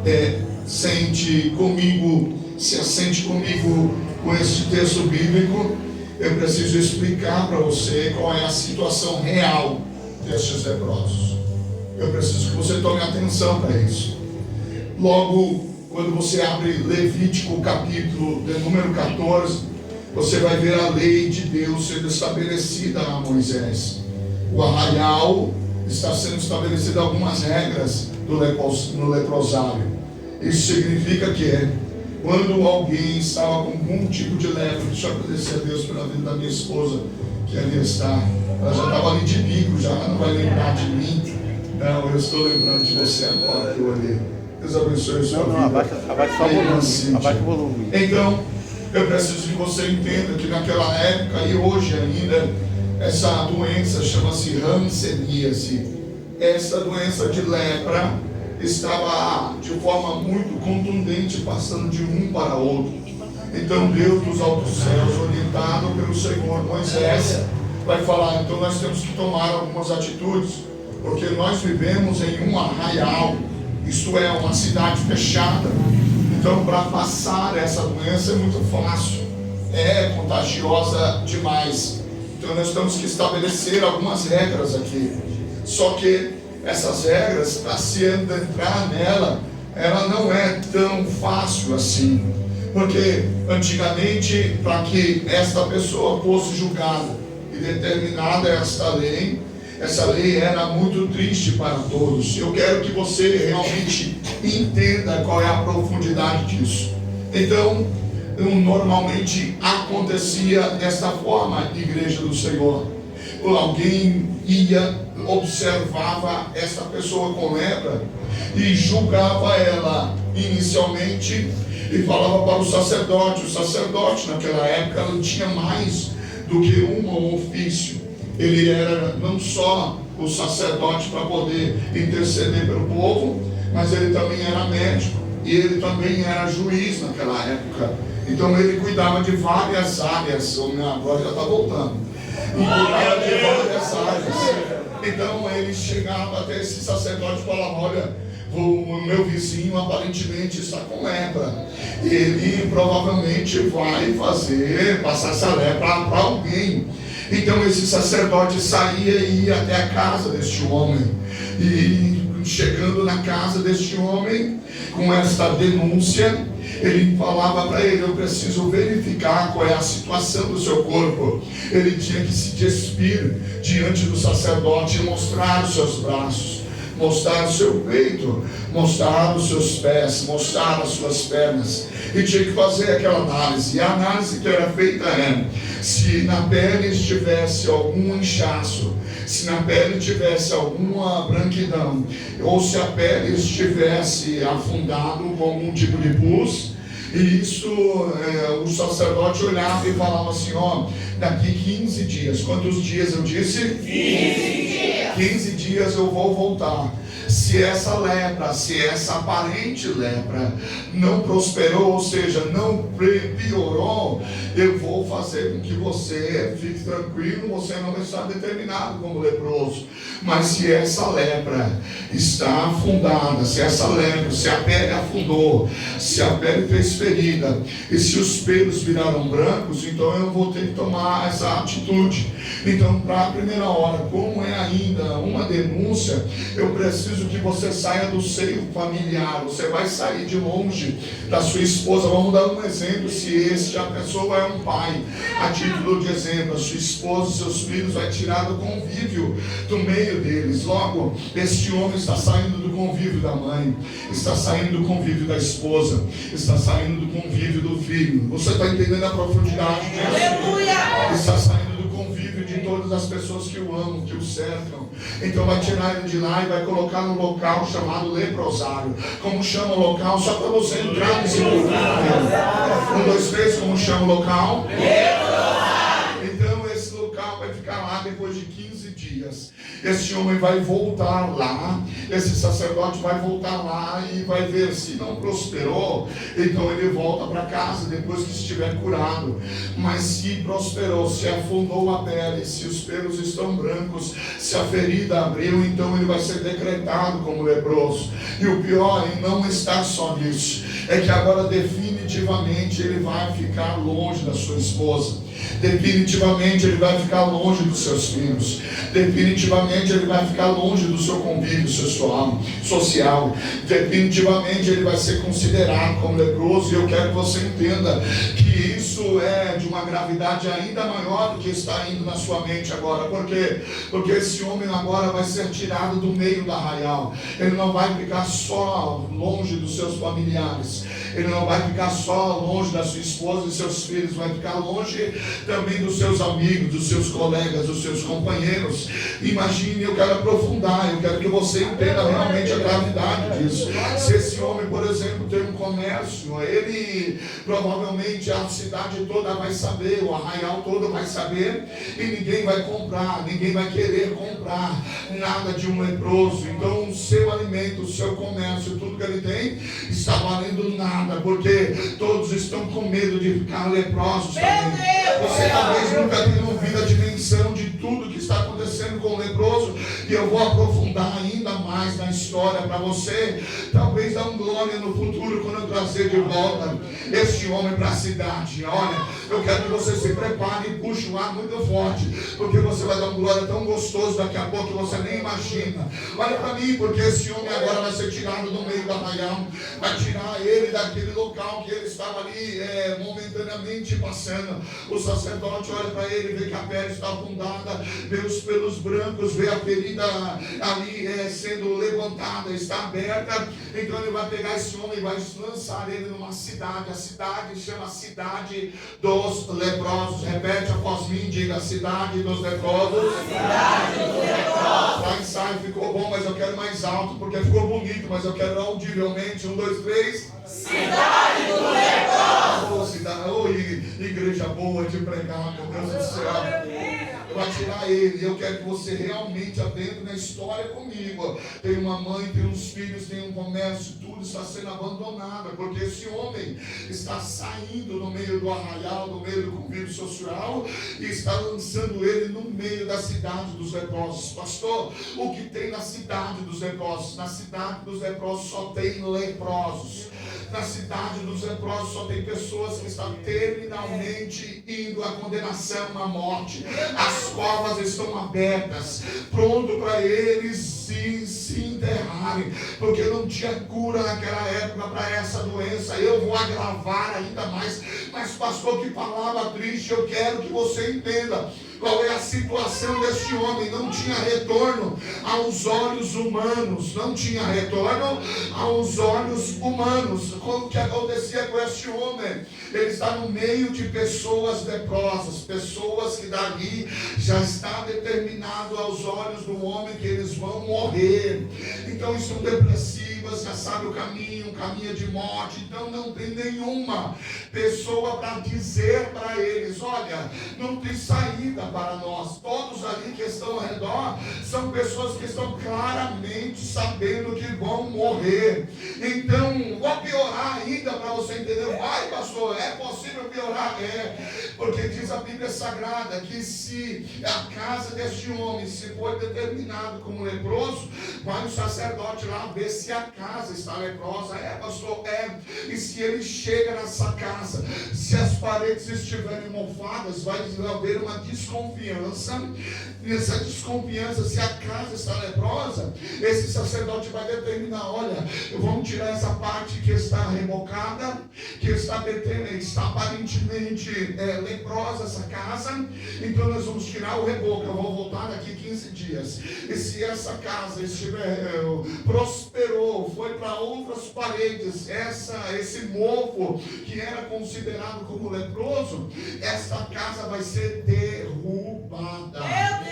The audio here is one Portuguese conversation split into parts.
se assente comigo com este texto bíblico. Eu preciso explicar para você qual é a situação real destes leprosos. Eu preciso que você tome atenção para isso. Logo, quando você abre Levítico capítulo de número 14, você vai ver a lei de Deus sendo estabelecida a Moisés. O arraial está sendo estabelecidas algumas regras no leprosário. Isso significa que quando alguém estava com algum tipo de lepra, deixa eu agradecer a Deus pela vida da minha esposa, que ali está. Ela já estava ali de bico, já não vai lembrar de mim. Não, eu estou lembrando de você agora que eu olhei. Deus abençoe a sua vida. Abaixa só o volume. Abaixa o volume. Então, eu preciso que você entenda que naquela época e hoje ainda, essa doença chama-se hanseníase. Essa doença de lepra estava de forma muito contundente passando de um para outro. Então Deus dos altos céus, orientado pelo Senhor Moisés, vai falar: então nós temos que tomar algumas atitudes, porque nós vivemos em um arraial, isto é, uma cidade fechada. Então, para passar essa doença é muito fácil, é contagiosa demais. Então nós temos que estabelecer algumas regras aqui. Só que essas regras, para se entrar nela, ela não é tão fácil assim. Porque antigamente, para que esta pessoa fosse julgada e determinada essa lei era muito triste para todos. Eu quero que você realmente entenda qual é a profundidade disso. Então, normalmente acontecia desta forma, igreja do Senhor. Alguém ia, observava esta pessoa com lepra e julgava ela inicialmente e falava para o sacerdote. O sacerdote naquela época não tinha mais do que um ofício. Ele era não só o sacerdote para poder interceder pelo povo, mas ele também era médico e ele também era juiz naquela época. Então ele cuidava de várias áreas. Agora já está voltando. E cuidava de várias áreas. Então ele chegava até esse sacerdote e falava: olha, o meu vizinho aparentemente está com lepra. Ele provavelmente vai passar essa lepra para alguém. Então esse sacerdote saía e ia até a casa deste homem. E chegando na casa deste homem, com esta denúncia, ele falava para ele: eu preciso verificar qual é a situação do seu corpo. Ele tinha que se despir diante do sacerdote e mostrar os seus braços, mostrar o seu peito, mostrar os seus pés, mostrar as suas pernas. E tinha que fazer aquela análise. E a análise que era feita é: se na pele estivesse algum inchaço, se na pele tivesse alguma branquidão, ou se a pele estivesse afundado com algum tipo de pus. E isso, o sacerdote olhava e falava assim: ó, daqui 15 dias, quantos dias eu disse? 15 dias. 15 dias eu vou voltar. Se essa lepra, se essa aparente lepra não prosperou, ou seja, não piorou, eu vou fazer com que você fique tranquilo, você não está determinado como leproso. Mas se essa lepra está afundada, se essa lepra, se a pele afundou, se a pele fez ferida, e se os pelos viraram brancos, então eu vou ter que tomar essa atitude. Então, para a primeira hora, como é ainda uma denúncia, eu preciso que você saia do seio familiar. Você vai sair de longe da sua esposa. Vamos dar um exemplo: se a pessoa é um pai, a título de exemplo, a sua esposa, seus filhos, vai tirar do convívio do meio deles. Logo, este homem está saindo do convívio da mãe, está saindo do convívio da esposa, está saindo do convívio do filho. Você está entendendo a profundidade disso? Aleluia! Está saindo do convívio de todas as pessoas que o amam, que o cercam. Então vai tirar ele de lá e vai colocar no local chamado leprosário. Como chama o local? Só para você entrar nesse convívio. 1, 2, 3, como chama o local? Leprosário. Então esse local vai ficar lá depois de 15 dias. Esse homem vai voltar lá, esse sacerdote vai voltar lá e vai ver se não prosperou, então ele volta para casa depois que estiver curado. Mas se prosperou, se afundou a pele, se os pelos estão brancos, se a ferida abriu, então ele vai ser decretado como leproso. E o pior em não estar só nisso, é que agora definitivamente ele vai ficar longe da sua esposa. Definitivamente ele vai ficar longe dos seus filhos. Definitivamente ele vai ficar longe do seu convívio social. Definitivamente ele vai ser considerado como leproso. E eu quero que você entenda que isso é de uma gravidade ainda maior do que está indo na sua mente agora. Por quê? Porque esse homem agora vai ser tirado do meio do arraial. Ele não vai ficar só longe dos seus familiares. Ele não vai ficar só longe da sua esposa e seus filhos. Vai ficar longe também dos seus amigos, dos seus colegas, dos seus companheiros. Imagine, eu quero aprofundar, eu quero que você entenda realmente a gravidade disso. Se esse homem, por exemplo, tem um comércio, ele provavelmente a cidade toda vai saber, o arraial todo vai saber, e ninguém vai comprar, ninguém vai querer comprar nada de um leproso. Então o seu alimento, o seu comércio, tudo que ele tem está valendo nada, porque todos estão com medo de ficar leprosos também. Você talvez nunca tenha ouvido a dimensão de tudo que está acontecendo com o leproso, e eu vou aprofundar ainda mais na história para você. Talvez dar um glória no futuro quando eu trazer de volta este homem para a cidade. Olha, eu quero que você se prepare e puxe o ar muito forte, porque você vai dar um glória tão gostoso daqui a pouco que você nem imagina. Olha para mim, porque esse homem agora vai ser tirado do meio do arraial, vai tirar ele daquele local que ele estava ali momentaneamente passando. O sacerdote olha para ele, vê que a pele está afundada, vê os pelos brancos, vê a ferida ali sendo levantada, está aberta. Então ele vai pegar esse homem e vai lançar ele numa cidade. A cidade chama Cidade dos Leprosos. Repete após mim, diga: Cidade dos Leprosos. Cidade dos Leprosos. Tá, ensaio, ficou bom, mas eu quero mais alto, porque ficou bonito, mas eu quero audivelmente. 1, 2, 3. Cidade dos Leprosos. Oh, igreja boa de pregar, meu Deus do céu. Vai tirar ele. Eu quero que você realmente adentre na história comigo. Tem uma mãe, tem uns filhos, tem um comércio, tudo está sendo abandonado, porque esse homem está saindo no meio do arraial, no meio do convívio social, e está lançando ele no meio da cidade dos leprosos. Pastor, o que tem na cidade dos leprosos? Na cidade dos leprosos só tem leprosos. Na cidade dos leprosos só tem pessoas que estão terminalmente indo à condenação, à morte. As covas estão abertas, pronto para eles se enterrarem, porque não tinha cura naquela época para essa doença. Eu vou agravar ainda mais. Mas pastor, que palavra triste. Eu quero que você entenda qual é a situação desse homem. Não tinha retorno aos olhos humanos. Não tinha retorno aos olhos humanos. O que acontecia com esse homem? Ele está no meio de pessoas leprosas, pessoas que dali já está determinado aos olhos do homem que eles vão morrer. Então estão depressivas, já sabe o caminho de morte. Então não tem nenhuma pessoa para dizer para eles: olha, não tem saída para nós. Todos ali que estão ao redor são pessoas que estão claramente sabendo que vão morrer. Então, vou piorar ainda para você entender. Vai, pastor, é possível piorar? É, porque diz a Bíblia Sagrada que se a casa deste homem se for determinado como leproso, vai o sacerdote lá ver se a casa está leprosa. É, pastor, é. E se ele chega nessa casa, se as paredes estiverem mofadas, vai haver uma desconfiança. Nessa desconfiança, se a casa está leprosa, esse sacerdote vai determinar: olha, vamos tirar essa parte que está rebocada, que está aparentemente leprosa essa casa. Então nós vamos tirar o reboco. Eu vou voltar daqui 15 dias. E se essa casa prosperou, foi para outras paredes, esse mofo que era considerado como leproso, essa casa vai ser derrubada. Meu Deus!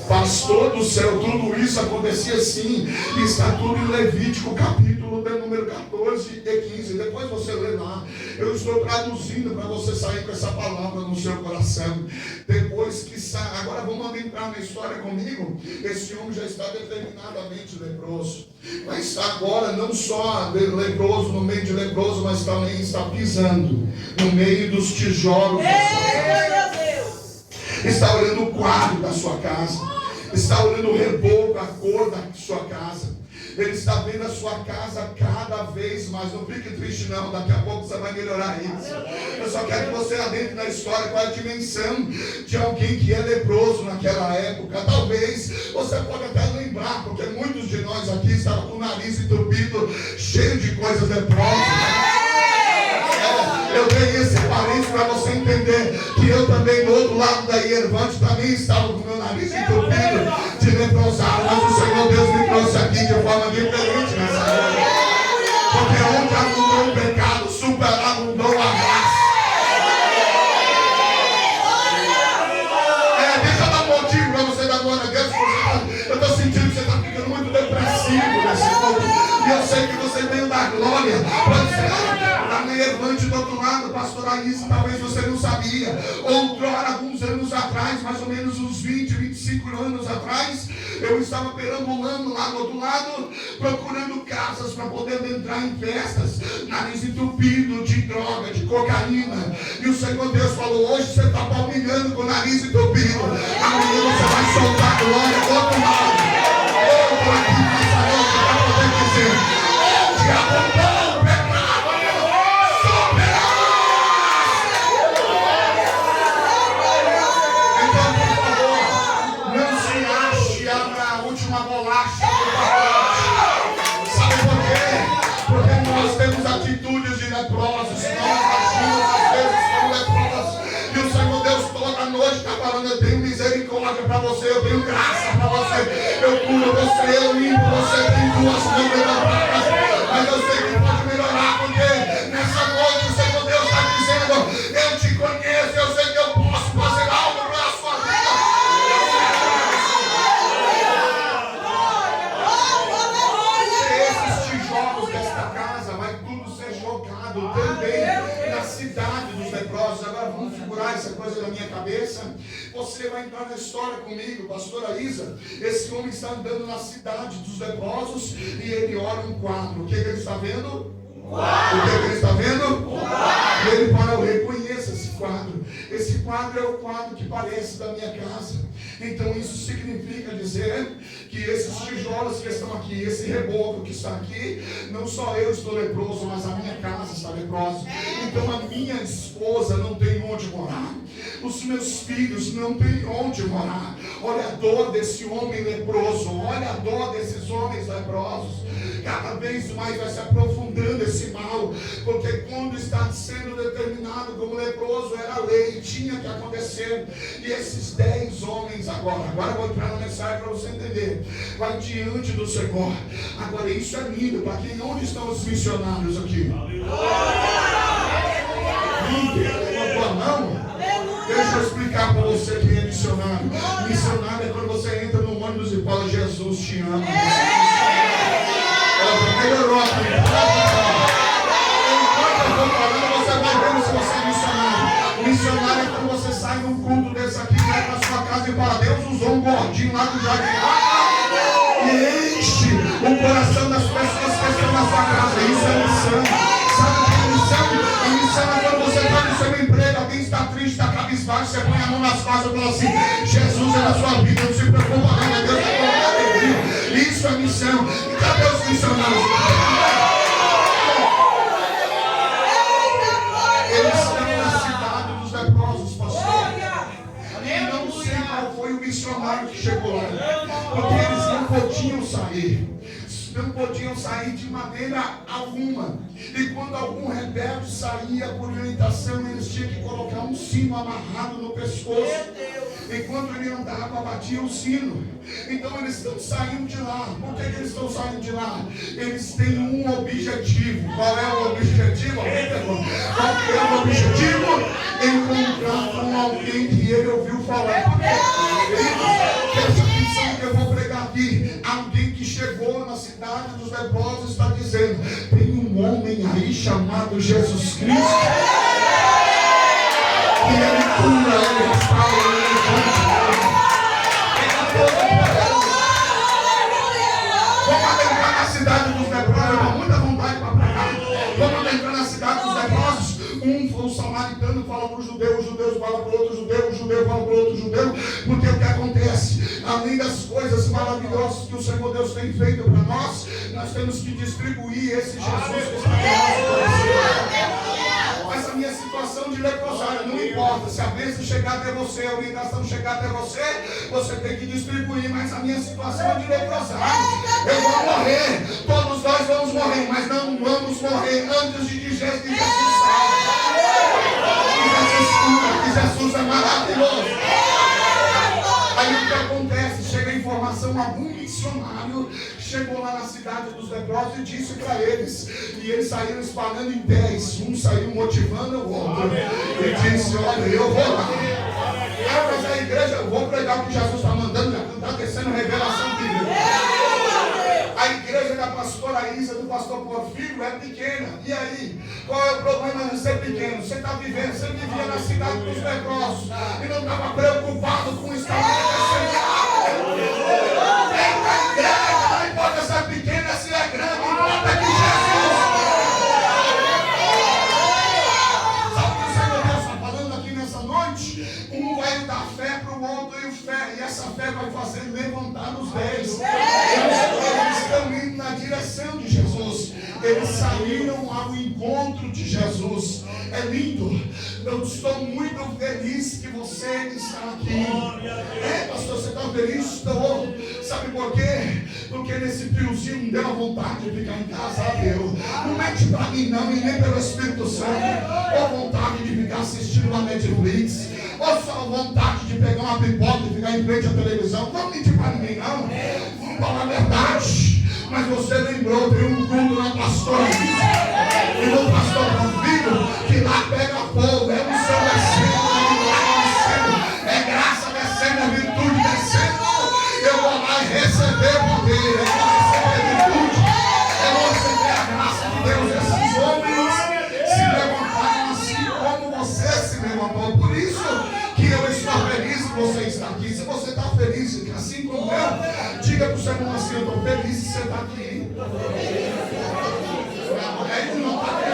Pastor do céu, tudo isso acontecia assim. Está tudo em Levítico, capítulo de número 14 e 15. Depois você lê lá. Eu estou traduzindo para você sair com essa palavra no seu coração. Depois depois que sai, agora vamos entrar na história comigo. Esse homem já está determinadamente leproso. Mas está agora não só leproso, no meio de leproso, mas também está pisando no meio dos tijolos da sua casa. Está olhando o quadro da sua casa. Está olhando o reboco, a cor da sua casa. Ele está vendo a sua casa cada vez mais. Não fique triste não, daqui a pouco você vai melhorar isso. Eu só quero que você adentre na história qual é a dimensão de alguém que é leproso naquela época. Talvez você pode até lembrar, porque muitos de nós aqui estavam com o nariz entupido, cheio de coisas leprosas. Eu dei esse parênteses para você entender que eu também, do outro lado da Hiervante, também estava com o meu nariz entupido de leprosado. Mas o Senhor Deus me trouxe aqui de forma diferente nessa noite. Porque onde abundou o pecado, superabundou a graça. Deixa eu dar um motivo para você dar glória a Deus. Eu estou sentindo que você está ficando muito depressivo nesse momento. E eu sei que você veio da glória. Pode ser lá na Hiervante do outro lado, pastor Aís, talvez você não sabia. Outrora, alguns anos atrás, mais ou menos uns 20, 25 anos atrás, eu estava perambulando lá do outro lado, procurando casas para poder entrar em festas, nariz entupido de droga, de cocaína. E o Senhor Deus falou: hoje você está palmilhando com o nariz entupido, amanhã você vai soltar a glória do outro lado. Eu estou aqui nessa noite para poder dizer: onde abundou o pecado, superará. Então, por favor, não se ache a última bolacha do pacote. Sabe por quê? Porque nós temos atitudes de leprosos. Nós agimos às vezes como leprosos. E o Senhor Deus toda noite está falando: eu tenho misericórdia para você, eu tenho graça para você, eu curo você, eu limpo você. Tem duas mãos levantadas, mas eu sei que pode melhorar, porque nessa noite o Senhor Deus está dizendo: eu te conheço, eu sei que eu posso fazer algo para a sua vida. Esses tijolos desta casa vai tudo ser jogado também na cidade dos leprosos. Agora vamos figurar essa coisa na minha cabeça. Você vai entrar na história comigo, pastora Isa. Esse homem está andando na cidade dos leprosos e ele olha um quadro. O que ele está vendo? O que ele está vendo? E ele fala: eu reconheço esse quadro. Esse quadro é o quadro que parece da minha casa. Então isso significa dizer que esses tijolos que estão aqui, esse reboco que está aqui, não só eu estou leproso, mas a minha casa está leprosa. Então a minha esposa não tem onde morar. Os meus filhos não têm onde morar. Olha a dor desse homem leproso. Olha a dor desses homens leprosos. Cada vez mais vai se aprofundando esse mal. Porque quando está sendo determinado como leproso, era a lei, tinha que acontecer. E esses 10 homens agora eu vou entrar na mensagem para você entender. Vai diante do Senhor. Agora isso é lindo. Para quem? Onde estão os missionários aqui? Ninguém levantou a mão? Deixa eu explicar para você quem é missionário. Missionário é quando você entra no ônibus e fala: Jesus te ama. Melhorou aqui. Enquanto eu estou falando, você vai vendo se você é missionário. Missionário é quando você sai num culto desse aqui, vai para sua casa e fala: Deus usou um gordinho lá do jardim e enche o coração das pessoas que estão na sua casa. Isso é missão. Sabe o que é missão? A missão é quando você está no seu emprego, alguém está triste, está cabisbaixo, você põe a mão nas costas e fala assim: Jesus é na sua vida, não se preocupa, não, Deus vai colocar alegria. Isso é missão. E cadê os missionários? Eles estão na cidade dos leprosos, pastor. E não sei qual foi o missionário que chegou lá, porque eles não podiam sair. Não podiam sair de maneira alguma. E quando algum rebelde saía por orientação, eles tinham que colocar um sino amarrado no pescoço. E quando ele andava, batia o sino. Então eles estão saindo de lá. Por que eles estão saindo de lá? Eles têm um objetivo. Qual é o objetivo? Qual que é o objetivo? Encontrar com alguém que ele ouviu falar. Por quê? Essa missão que eu vou pregar aqui, alguém que chegou na cidade dos leprosos está dizendo: tem um homem aí chamado Jesus Cristo, que ele cura, ele restaura, ele fala para outro judeu, o judeu fala para outro judeu, porque o que acontece? Além das coisas maravilhosas que o Senhor Deus tem feito para nós temos que distribuir esse Jesus que está em nós. Mas a minha situação de leprosário não importa, se a bênção chegar até você, a orientação chegar até você, você tem que distribuir, mas a minha situação é de leprosário. Eu vou morrer, todos nós vamos morrer, mas não vamos morrer antes de dizer que Jesus salva, que Jesus cura, que Jesus é maravilhoso. Aí o que acontece? Chega a informação, algum missionário chegou lá na cidade dos leprosos e disse para eles, e eles saíram espalhando em 10, um saiu motivando o outro, e disse, olha, eu vou lá. Mas a igreja, eu vou pregar o que Jesus está mandando, está descendo revelação bíblica. A igreja da pastora Isa, do pastor Porfírio, é pequena. E aí? Qual é o problema de ser pequeno? Você está vivendo, você vivia na cidade dos leprosos e não estava preocupado com o estado de igreja. Não importa se é pequena, se é grande, importa que Jesus. Sabe o que o Senhor Deus está falando aqui nessa noite? Um vai dar fé para o outro e essa fé vai fazer levantar os 10. Eles estão indo na direção de Jesus. Eles saíram ao encontro de Jesus. É lindo. Eu estou muito feliz que você está aqui. Pastor, você está feliz? Estou. Sabe por quê? Porque nesse friozinho me deu a vontade de ficar em casa. Deus, não mente para mim não, e nem pelo Espírito Santo. Ou vontade de ficar assistindo uma Netflix, ou só vontade de pegar uma pipoca e ficar em frente à televisão. Não mente para ninguém não. Vamos falar a verdade. Mas você lembrou, tem um culto na pastora e no pastor Porfírio, que lá pega fogo, é o céu descendo, é milagre descendo, é graça descendo, é virtude descendo. Eu vou lá e receber poder, eu vou receber virtude, eu vou receber a graça de Deus. Esses homens se levantaram assim como você se levantou. Por isso que eu estou feliz que você está aqui. Se você está feliz, assim como eu, diga para o seu irmão assim, eu estou feliz que você está aqui. Ele não está aqui.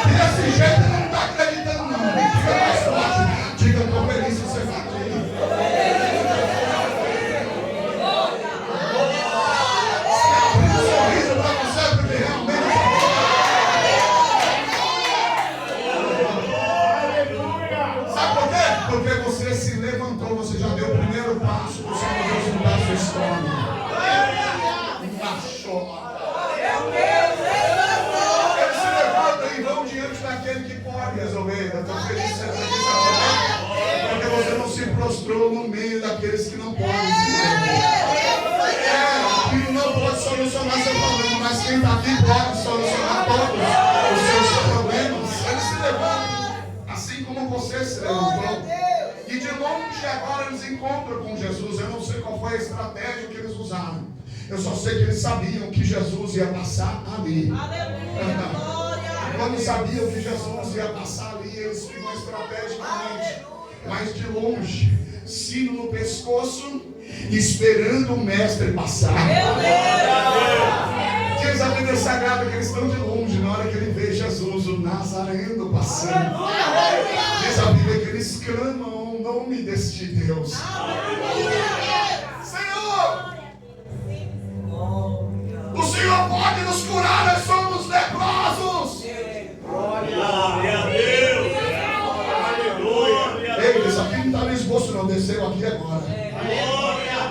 Desse jeito ele não está acreditando não. Diga mais forte. Diga, eu estou feliz que você está aqui. Abre um sorriso para você, porque realmente sabe por quê? Porque você se levantou, você já deu o primeiro passo para o Senhor Deus mudar a sua história. Ele se levanta e vão diante daquele que pode resolver. Eu estou feliz que você está aqui, porque você não se prostrou no meio daqueles que não podem se levantar. Aquilo não pode solucionar seu problema, mas quem está aqui pode solucionar todos os seus problemas. Ele se levanta, assim como você se levantou. E de longe agora eles encontram com Jesus. Eu não sei qual foi a estratégia que eles usaram. Eu só sei que eles sabiam que Jesus ia passar ali. Quando sabiam que Jesus ia passar ali, eles ficam estrategicamente, mas de longe, sino no pescoço, esperando o mestre passar. Diz a Bíblia Sagrada que eles estão de longe na hora que ele vê Jesus, o Nazareno, passando. Diz a Bíblia que eles clamam o nome deste Deus. Senhor! O Senhor pode nos curar, nós somos leprosos. Glória a Deus. Ei, isso aqui não está no esboço não, desceu aqui agora.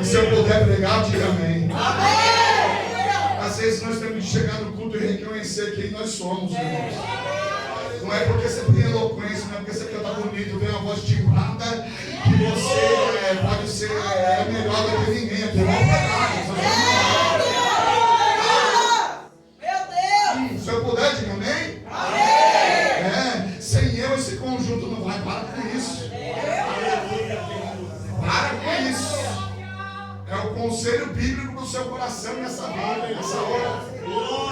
E se eu puder pregar, diga amém. Às vezes nós temos que chegar no culto e reconhecer quem nós somos, irmãos. Não é porque você tem eloquência, não é porque você canta bonito, tem uma voz timbrada, que você pode ser melhor do que ninguém. É se eu puder, diga amém? Amém. Sem eu esse conjunto não vai. Para com isso. Para com isso. É o conselho bíblico do seu coração nessa vida, nessa hora.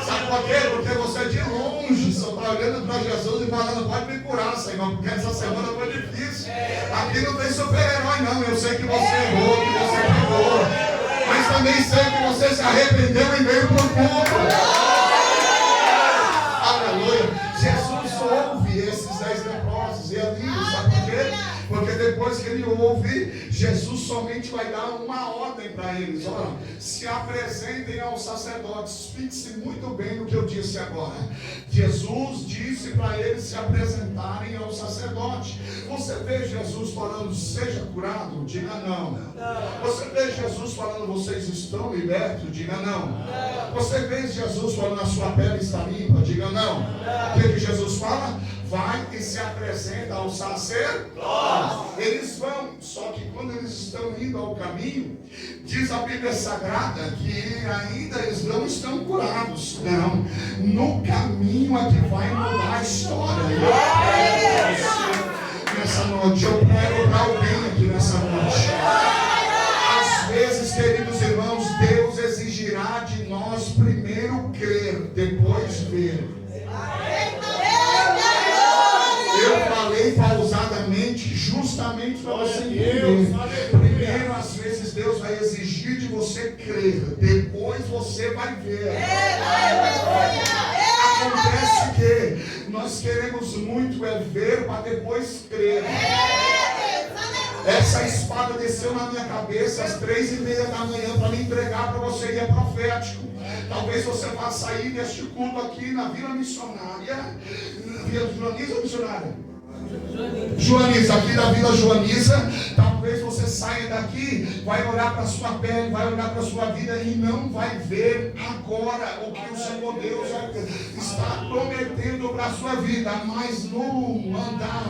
Sabe por quê? Porque você é de longe, só está olhando para Jesus e falando, pode me curar, Senhor, porque essa semana foi difícil. Aqui não tem super-herói não. Eu sei que você errou, que você pegou, mas também sei que você se arrependeu e veio para o culto. Aleluia. Jesus ouve, Jesus somente vai dar uma ordem para eles. Olha, se apresentem aos sacerdotes. Fixe muito bem no que eu disse agora. Jesus disse para eles se apresentarem ao sacerdote. Você vê Jesus falando, seja curado? Diga não. Você vê Jesus falando, vocês estão libertos? Diga não. Você vê Jesus falando, a sua pele está limpa? Diga não. O que Jesus fala? Vai e se apresenta ao sacerdote. Eles vão, só que quando eles estão indo ao caminho, diz a Bíblia Sagrada que ainda eles não estão curados. Não, no caminho é que vai mudar a história. Nessa noite, eu quero orar bem aqui nessa noite. Às vezes, queridos irmãos, Deus exigirá de nós primeiro crer, depois ver. Eu falei pausadamente, justamente para você entender. Primeiro, às vezes, Deus vai exigir de você crer, depois você vai ver. Acontece que nós queremos muito ver para depois crer. Essa espada desceu na minha cabeça às 3:30 da manhã para me entregar para você, e é profético. Talvez você vá sair deste culto aqui na Vila Missionária. Vila Joaniza ou Missionária? Joaniza, aqui da Vila Joaniza. Talvez você saia daqui, vai olhar para a sua pele, vai olhar para a sua vida e não vai ver agora o que o Senhor Deus está prometendo para a sua vida. Mas no andar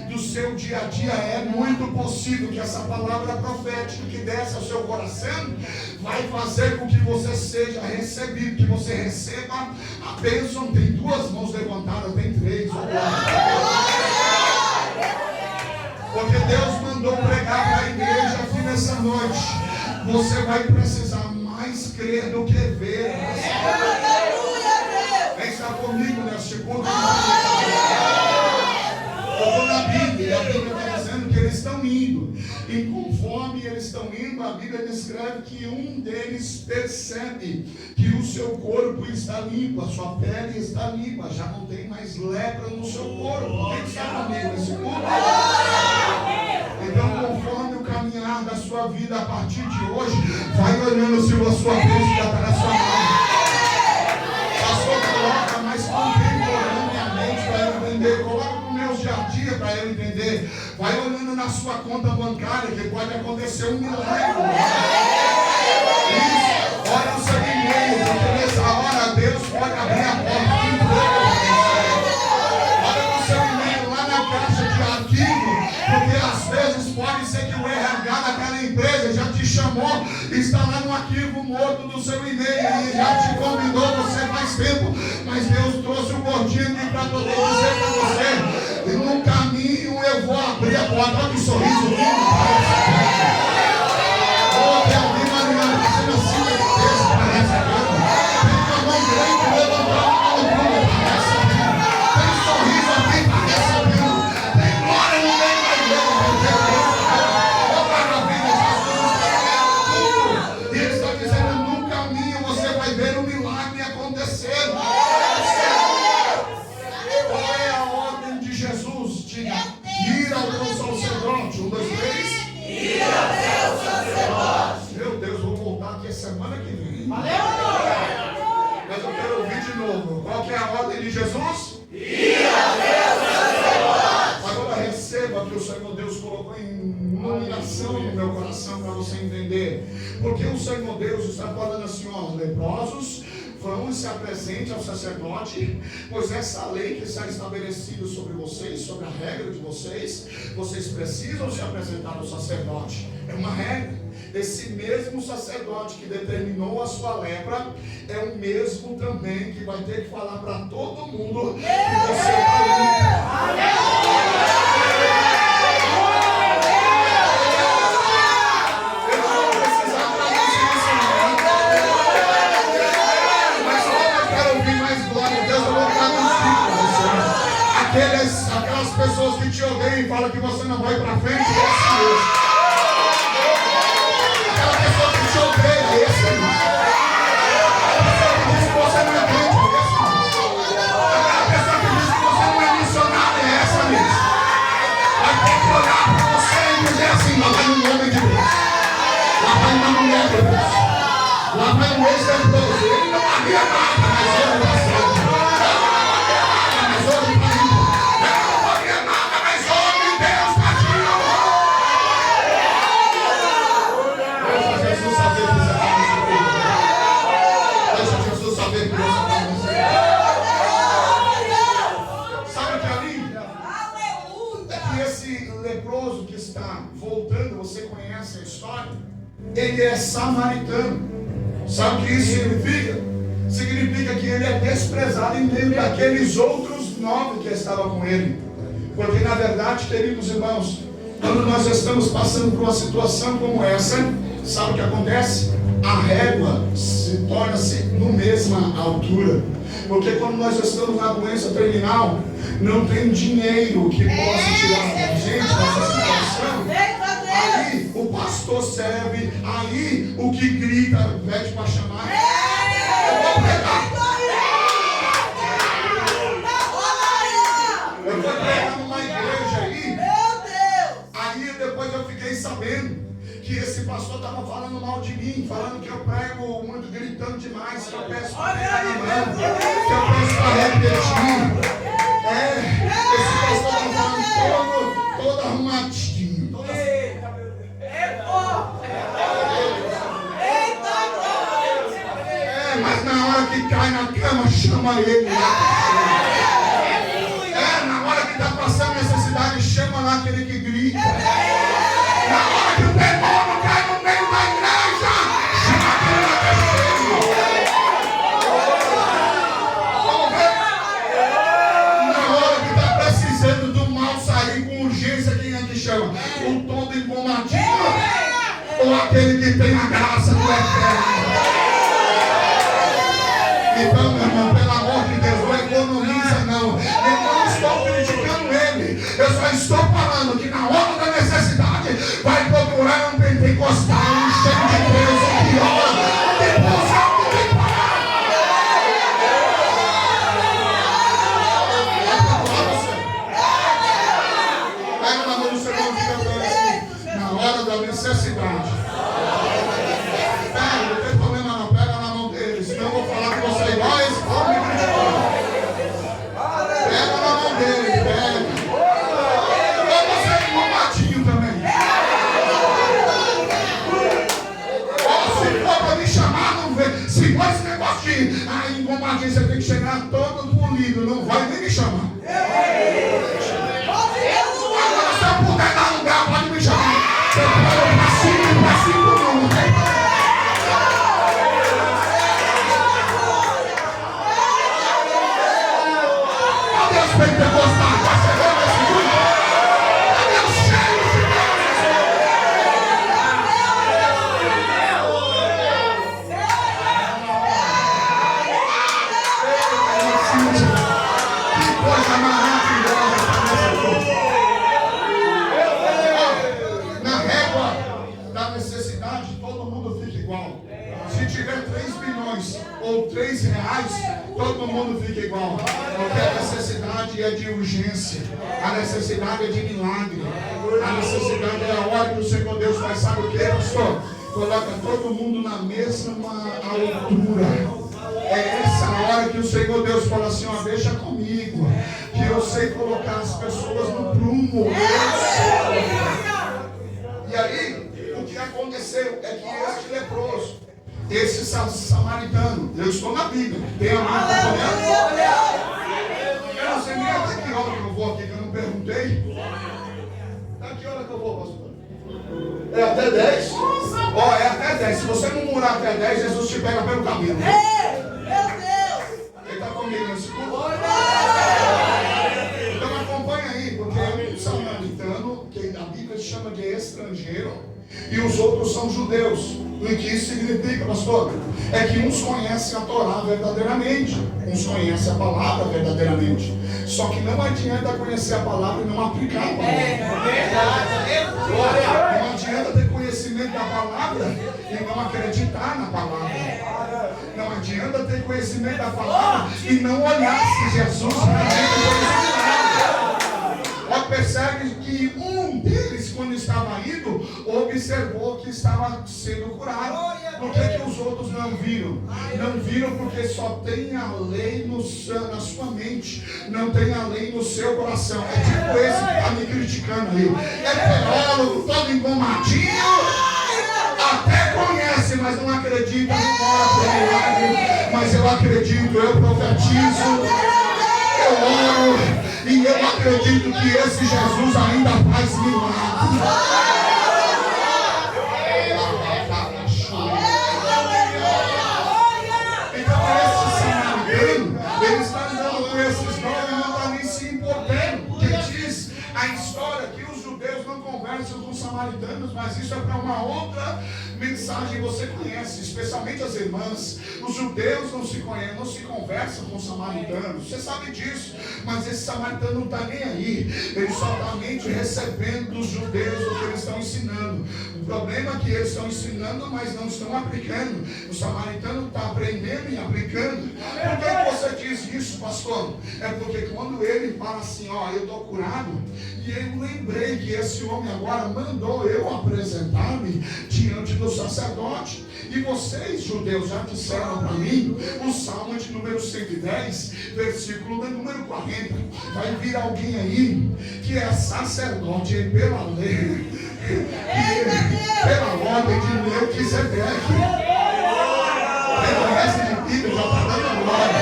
do seu dia a dia é muito possível que essa palavra profética que desce ao seu coração vai fazer com que você seja recebido, que você receba a bênção. Tem duas mãos levantadas, tem três. Porque Deus mandou pregar para a igreja aqui nessa noite. Você vai precisar mais crer do que ver. Vem estar comigo neste culto. Eu estou na Bíblia, e a Bíblia está dizendo que eles estão indo. E conforme eles estão indo, a Bíblia descreve que um deles percebe que o seu corpo está limpo, a sua pele está limpa, já não tem mais lepra no seu corpo. Quem está comigo nesse culto? Então, conforme o caminhar da sua vida a partir de hoje, vai olhando se a sua bênção já está na sua mão. Pastor, coloca mais contemporaneamente para eu entender. Coloca no meu dia a dia para eu entender. Vai olhando na sua conta bancária que pode acontecer um milagre. Isso. Olha o seu e-mail, porque nessa hora Deus pode abrir a porta de emprego. Olha no seu e-mail lá na caixa de arquivo, porque às vezes pode ser que o RH daquela empresa já te chamou, está lá no arquivo morto do seu e-mail e já te convidou, você faz tempo, mas Deus trouxe um gordinho aqui para poder dizer para você. E no caminho eu vou abrir a porta. Olha que sorriso lindo. Oh, tem alguém marinhando, fazendo assim na cabeça para essa casa. Tem uma mão grande levantando a altura para essa vida. Tem sorriso aqui para essa vida. Tem glória no meio da igreja. Oh, maravilha, Jesus. E ele está dizendo, no caminho você vai ver um milagre acontecer. Qual é a ordem de Jesus? Diga, ir ao teu sacerdote. 1, 2, 3. Ir ao teu sacerdote. Meu Deus, vou voltar aqui a semana que vem. Mas eu quero ouvir de novo. Qual que é a ordem de Jesus? Ir ao teu sacerdote. Agora receba que o Senhor Deus colocou em iluminação no meu coração para você entender. Porque o Senhor Deus está falando assim, ó, leprosos, vão e se apresente ao sacerdote, pois essa lei que está estabelecida sobre vocês, sobre a regra de vocês precisam se apresentar ao sacerdote. É uma regra. Esse mesmo sacerdote que determinou a sua lepra é o mesmo também que vai ter que falar para todo mundo que você está limpo. Aquelas pessoas que te odeiam e falam que você não vai para frente, é esse mesmo. Aquela pessoa que te odeia, é esse mesmo. Aquela pessoa que diz que você não é crente, é esse mesmo. Aquela pessoa que diz que você não é missionário, é essa mesmo. Vai ter que olhar para você e dizer assim, ele é samaritano. Sabe o que isso significa? Significa que ele é desprezado em meio daqueles outros 9 que estavam com ele. Porque na verdade, queridos irmãos, quando nós estamos passando por uma situação como essa, sabe o que acontece? A régua se torna-se na mesma altura. Porque quando nós estamos na doença terminal, não tem dinheiro que possa tirar a gente dessa situação. Aí o pastor serve, aí o que grita, pede para chamar. Eu vou pregar. Eu vou pregar numa igreja aí. Aí depois eu fiquei sabendo que esse pastor estava falando mal de mim, falando que eu prego muito, gritando demais, que eu peço para pegar na mão, que eu peço para repetir. Esse pastor estava falando todo arrumadinho. Mas na hora que cai na cama, chama ele lá. Na hora que está passando necessidade, chama lá aquele que grita. Na hora que o demônio cai no meio da igreja, chama aquele lá que é cheio. Vamos ver? Na hora que está precisando do mal sair com urgência, quem é que chama? O todo engomadinho ou aquele que tem a graça do eterno? Então, meu irmão, pelo amor de Deus, não economiza não. Eu não estou criticando ele. Eu só estou falando que na hora da necessidade vai procurar um pentecostal, um cheio de Deus, um que ora, depois algo tem que parar. Pega na mão do seu irmão e fica assim, na hora da necessidade. Não tem problema não, pega na mão dele, senão eu vou falar que você é igual a esse povo me criticando. Pega na mão dele, pega. Ou você é engomadinho também. Ou se for para me chamar, não vem. Se for esse negócio de engomadinho, você tem que chegar todo polido, não vai nem me chamar. Agora se eu puder dar lugar, pode me chamar. Você pode para cima, não tem problema. Pentecostal, você vê esse grupo? Cadê os cheios de Deus? Que coisa maravilhosa na régua da necessidade, todo mundo fica igual. Se tiver 3 bilhões ou 3 reais, todo mundo fica igual. Porque a necessidade é de urgência. A necessidade é de milagre. A necessidade é a hora que o Senhor Deus faz. Sabe o que, pastor? Coloca todo mundo na mesma altura. É essa hora que o Senhor Deus fala assim, ó, deixa comigo, que eu sei colocar as pessoas no prumo. E aí, o que aconteceu é que este leproso, esse samaritano, eu estou na Bíblia, tem a mão acompanhando? Eu não sei nem até que hora que eu vou aqui, que eu não perguntei. Até que hora que eu vou, pastor? É até 10? Ó, é até 10. Se você não morar até 10, Jesus te pega pelo caminho. Ele está comigo nesse culto? Então acompanha aí, porque é um samaritano, que a Bíblia chama de estrangeiro, e os outros são judeus. O que isso significa, pastor? É que uns conhecem a Torá verdadeiramente, uns conhecem a palavra verdadeiramente. Só que não adianta conhecer a palavra e não aplicar a palavra. Não adianta ter conhecimento da palavra e não acreditar na palavra. Não adianta ter conhecimento da palavra e não olhar se Jesus realmente percebe que um deles, quando estava indo, observou que estava sendo curado. Por que os outros não viram? Não viram porque só tem a lei na sua mente, não tem a lei no seu coração. É tipo esse que está me criticando aí. É teólogo, todo engomadinho, até conhece, mas não acredita, não ora por milagre. Mas eu acredito, eu profetizo, eu oro. E eu acredito que esse Jesus ainda faz milagres. samaritanos, mas isso é para uma outra mensagem. Você conhece, especialmente as irmãs. Os judeus não se conhecem, não se conversam com os samaritanos. Você sabe disso, mas esse samaritano não está nem aí. Ele só está recebendo dos judeus o que eles estão ensinando. O problema é que eles estão ensinando, mas não estão aplicando. O samaritano está aprendendo e aplicando. Por que você diz isso, pastor? É porque quando ele fala assim, ó, eu estou curado, e eu lembrei que esse homem agora mandou eu apresentar-me diante do sacerdote. E vocês, judeus, já disseram para mim o Salmo de número 110, versículo de número 40. Vai vir alguém aí que é sacerdote pela lei, pela ordem de Melquisedeque. Reconhece de Bíblia, já está dando glória.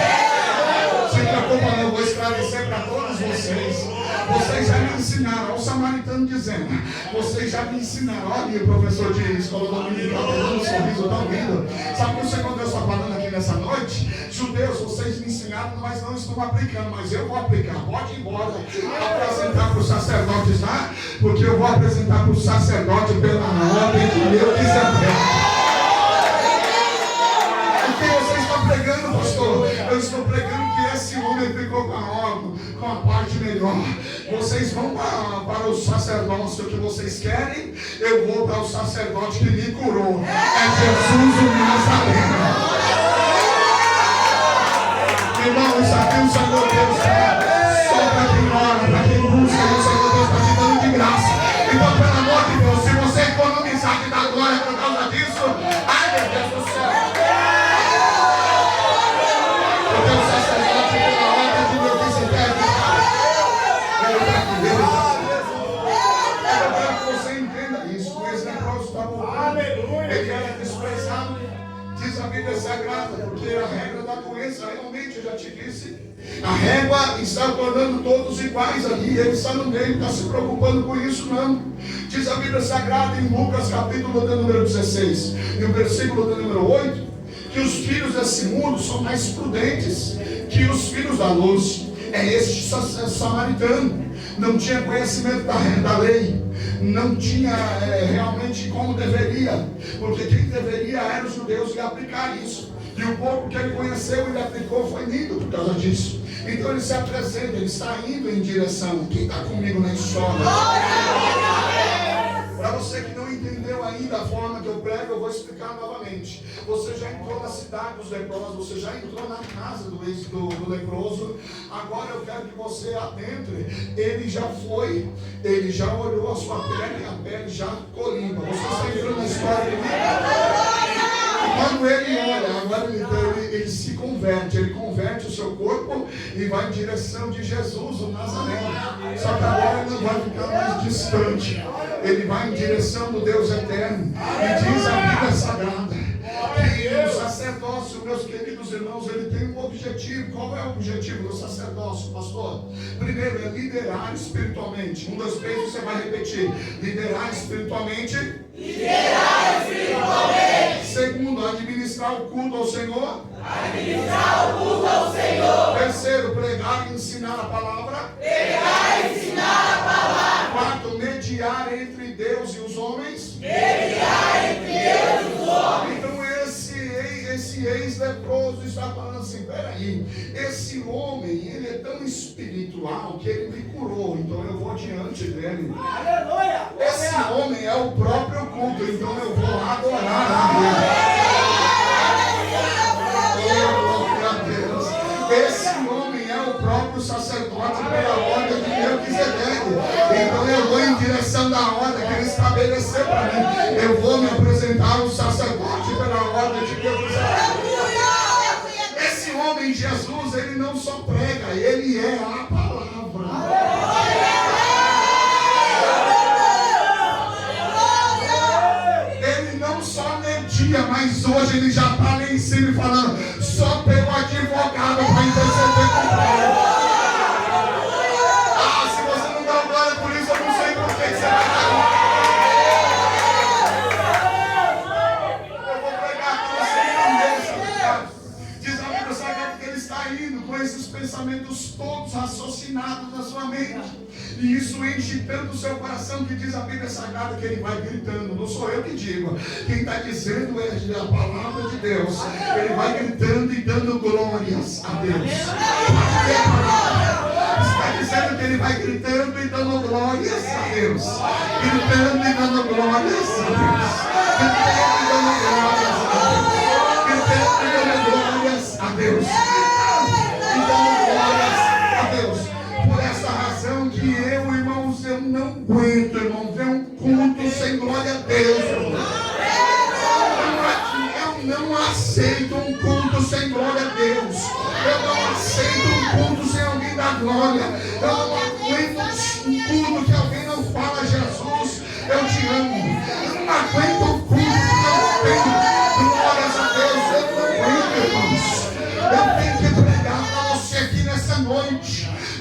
Se preocupa, não, eu vou esclarecer para todos vocês. Vocês já me ensinaram, olha o samaritano dizendo, vocês já me ensinaram, olha o professor de escola dominical, está dando um sorriso tão lindo. Sabe o que o Senhor Deus está falando aqui nessa noite? Judeus, vocês me ensinaram, mas não estão aplicando, mas eu vou aplicar. Pode ir embora, apresentar para os sacerdotes, tá? Porque eu vou apresentar para o sacerdote pela ordem de Melquisedeque. O que você está pregando, pastor? Eu estou pregando que esse homem ficou com a parte melhor. Vocês vão para o sacerdócio que vocês querem, eu vou para o sacerdote que me curou. É Jesus o Nazareno. Irmão, isso aqui o Senhor Deus quer. Só para quem ora, para quem busca, o Senhor Deus está te dando de graça. Então, pelo amor de Deus, se você economizar de dar glória por causa disso, ai meu Deus do céu. Porque o sacerdote pela ordem de Melquisedeque. Eu quero que você entenda isso. O ex-leproso estava morrendo. Ele era desprezado. Diz a Bíblia Sagrada, porque a regra da doença, realmente, eu já te disse, a régua está tornando todos iguais ali. Ele está no meio, está se preocupando com isso, não. Diz a Bíblia Sagrada em Lucas, capítulo de número 16, e o versículo de número 8, que os filhos desse mundo são mais prudentes que os filhos da luz. É este samaritano. Não tinha conhecimento da lei, não tinha realmente como deveria, porque quem deveria eram os judeus e aplicar isso. E o pouco que ele conheceu, ele aplicou, foi lindo por causa disso. Então ele se apresenta, ele está indo em direção. Quem está comigo na história? Para você que não entendeu ainda a forma que eu prego, eu vou explicar novamente. Você já entrou na cidade dos leprosos, você já entrou na casa do leproso. Agora eu quero que você adentre. Ele já foi, ele já olhou a sua pele, a pele já ficou limpa. Você está entrando na história comigo? Quando ele olha, agora ele se converte, ele converte o seu corpo e vai em direção de Jesus, o Nazareno. Só que agora ele não vai ficar mais distante, ele vai em direção do Deus eterno. E diz a Bíblia Sagrada que o sacerdócio, meus queridos irmãos, ele tem um objetivo. Qual é o objetivo do sacerdócio, pastor? Primeiro é liderar espiritualmente. 1, 2, 3, você vai repetir: liderar espiritualmente. Liderar espiritualmente. Segundo, administrar o culto ao Senhor. Administrar o culto ao Senhor. Terceiro, pregar e ensinar a palavra. Pregar e ensinar a palavra. Quarto, mediar entre Deus e os homens. Mediar entre Deus e os homens. Então esse ex-leproso está falando assim: peraí, esse homem, ele é tão espiritual que ele me curou, então eu vou diante dele. Aleluia! Esse homem é o próprio culto, então eu vou adorar a Deus. Esse homem é o próprio sacerdote pela ordem de Melquisedeque. Então eu vou em direção da ordem que ele estabeleceu para mim. Eu vou me apresentar ao sacerdote pela ordem de Melquisedeque. Esse homem, Jesus, ele não só prega, ele é a palavra. Ele não só media, mas hoje ele já está lá em cima falando: só pelo advogado para interceder contra ele. Ah, se você não dá glória por isso, eu não sei por que você vai dar glória. Eu vou pregar para você entender essa verdade. Diz a Bíblia Sagrada que ele está indo com esses pensamentos todos raciocinados na sua mente. E isso enche tanto o seu coração que diz a Bíblia Sagrada que ele vai gritando. Não sou eu que digo. Quem está dizendo é a palavra de Deus. Ele vai gritando e dando glórias a Deus. Está dizendo que ele vai gritando e dando glórias a Deus. Gritando e dando glórias a Deus. Gritando e dando glórias a Deus. Gritando e dando glórias a Deus. E dando glórias a Deus. Por essa razão que eu, irmãos, eu não aguento, irmão, ver um culto sem glória a Deus, irmão. Eu não aceito um culto sem glória a Deus. Eu não aceito um culto sem alguém dar glória. Eu não aguento um culto que alguém não fala, Jesus, eu te amo. Eu não aguento um culto que não tem glórias a Deus. Eu não aguento, irmãos. Eu tenho que pregar para você aqui nessa noite.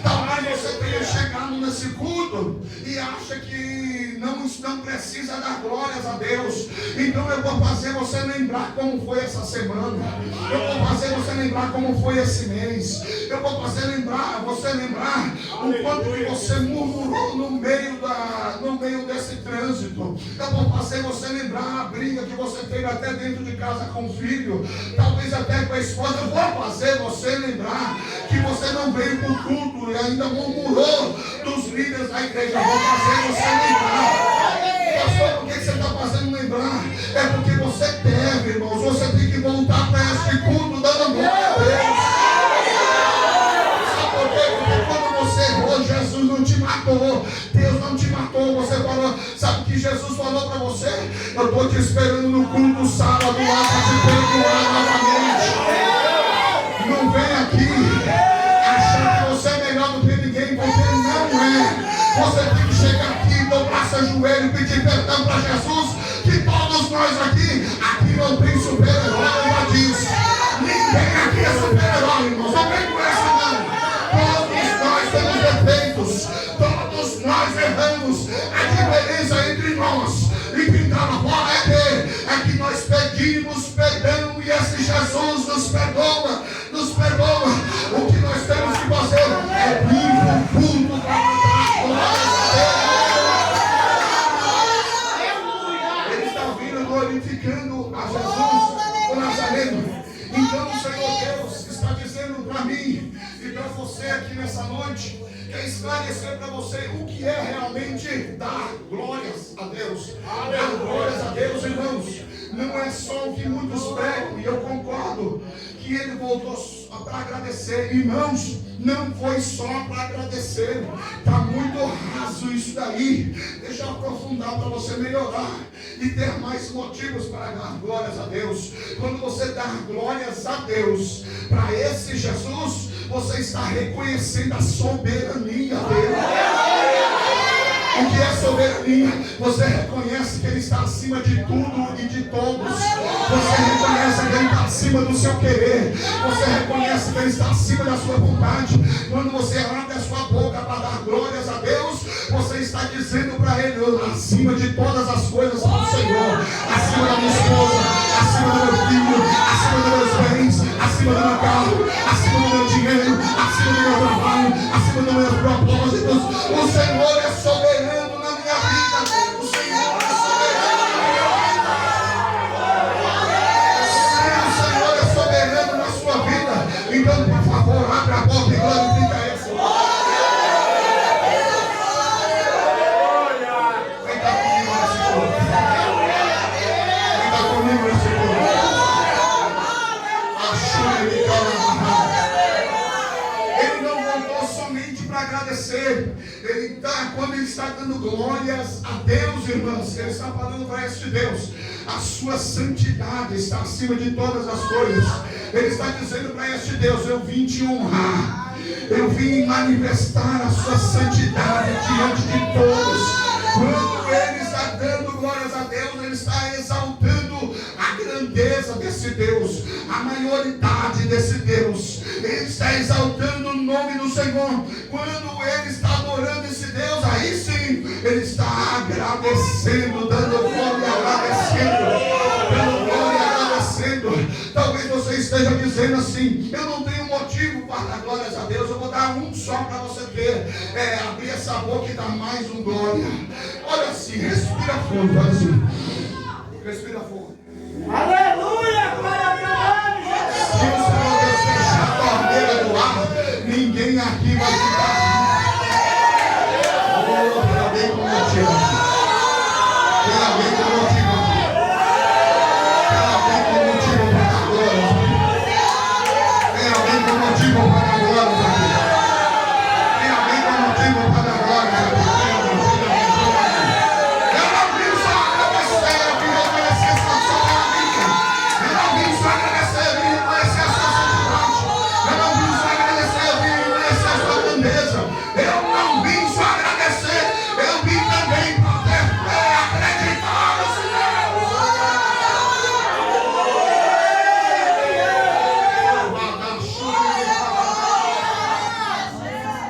Talvez você tenha chegado nesse culto e acha que não precisa dar glórias a Deus. Então eu vou fazer você lembrar como foi essa semana. Eu vou fazer você lembrar como foi esse mês. Eu vou fazer você lembrar o quanto que você murmurou no meio desse trânsito. Eu vou fazer você lembrar a briga que você teve até dentro de casa com o filho, talvez até com a esposa. Eu vou fazer você lembrar que você não veio para o culto e ainda murmurou dos líderes da igreja. Eu vou fazer você lembrar. Pastor, por que você está fazendo lembrar? É porque você deve, irmãos. Você tem que voltar para este culto dando glória a Deus. Sabe por quê? Porque quando você errou, Jesus não te matou. Deus não te matou. Você falou, sabe o que Jesus falou para você? Eu estou te esperando no culto sábado lá para te perdoar novamente. Não vem aqui achar que você é melhor do que ninguém, porque não é. Você tem que chegar aqui, dobrar seu joelho e pedir perdão para Jesus, que todos nós aqui não tem super-herói, já diz. Ninguém aqui é super-herói, irmãos. Não vem com essa não. Todos nós temos defeitos, todos nós erramos. A diferença entre nós e quem está lá fora é que nós pedimos perdão e esse Jesus nos perdoa. O que nós temos que fazer é vir no culto para cantar glórias a Deus. Ele está vindo glorificando a Jesus, o Nazareno. Então o Senhor Deus está dizendo para mim e para você aqui nessa noite, quer esclarecer para você o que é realmente dar glórias a Deus. Dar glórias a Deus, irmãos, não é só o que muitos pregam, e eu concordo que ele voltou para agradecer. Irmãos, não foi só para agradecer. Está muito raso isso daí. Deixa eu aprofundar para você melhorar e ter mais motivos para dar glórias a Deus. Quando você dar glórias a Deus para esse Jesus, você está reconhecendo a soberania dele. O que é soberania? Você reconhece que ele está acima de tudo e de todos. Você reconhece que ele está acima do seu querer. Você reconhece que ele está acima da sua vontade. Quando você abre a sua boca para dar glórias a Deus, você está dizendo para ele, acima de todas as coisas para o Senhor, acima da minha esposa, acima do meu filho, acima dos meus bens, acima do meu carro, acima do meu dinheiro, acima do meu trabalho, acima dos meus propósitos. O Senhor é soberano na minha vida. O Senhor é soberano na minha vida. O Senhor é soberano na sua vida. Então, por favor, abre a boca e glorifica esse. Vem cá comigo nesse culto. Vem cá comigo nesse culto. Ele não voltou somente para agradecer. Quando ele está dando glórias a Deus, irmãos, ele está falando para este Deus, a sua santidade está acima de todas as coisas. Ele está dizendo para este Deus, eu vim te honrar, eu vim manifestar a sua santidade diante de todos. Quando ele está dando glórias a Deus, ele está exaltando a grandeza desse Deus, a maioridade desse Deus. Ele está exaltando o nome do Senhor. Quando ele está adorando esse Deus, aí sim, ele está agradecendo, dando glória, agradecendo, dando glória, agradecendo. Talvez você esteja dizendo assim: eu não tenho motivo para dar glórias a Deus, eu vou dar um só para você ter. Abrir essa boca e dar mais um glória. Olha assim, respira fundo, olha assim. Respira fundo. Aleluia, glória a Deus. Se o Senhor Deus fechar a torneira do ar, ninguém aqui vai ficar. Tem alguém com motivo aqui. Tem alguém com motivo aqui. Tem alguém com motivo para dar glória aqui. Tem alguém com motivo para dar glória aqui. Tem alguém com motivo para dar glória aqui. Eu não vim só agradecer, eu vim reconhecer a sua soberania. Eu não vim só agradecer, eu vim reconhecer a sua santidade. Eu não vim só agradecer, eu vim reconhecer a sua grandeza. Eu não vim só agradecer, eu vim também para ter fé, acreditar no Senhor.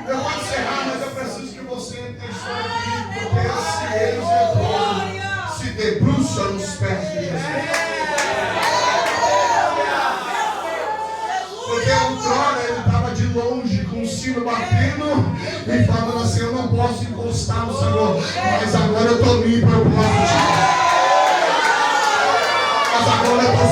Eu vou encerrar, mas eu preciso que você entre isso aqui, porque assim eles leprosos se debruçam nos pés de Jesus. Porque outrora ele estava de longe com o sino batendo e falando assim: eu não posso encostar no Senhor, mas agora eu estou limpo, eu posso. Mas agora eu estou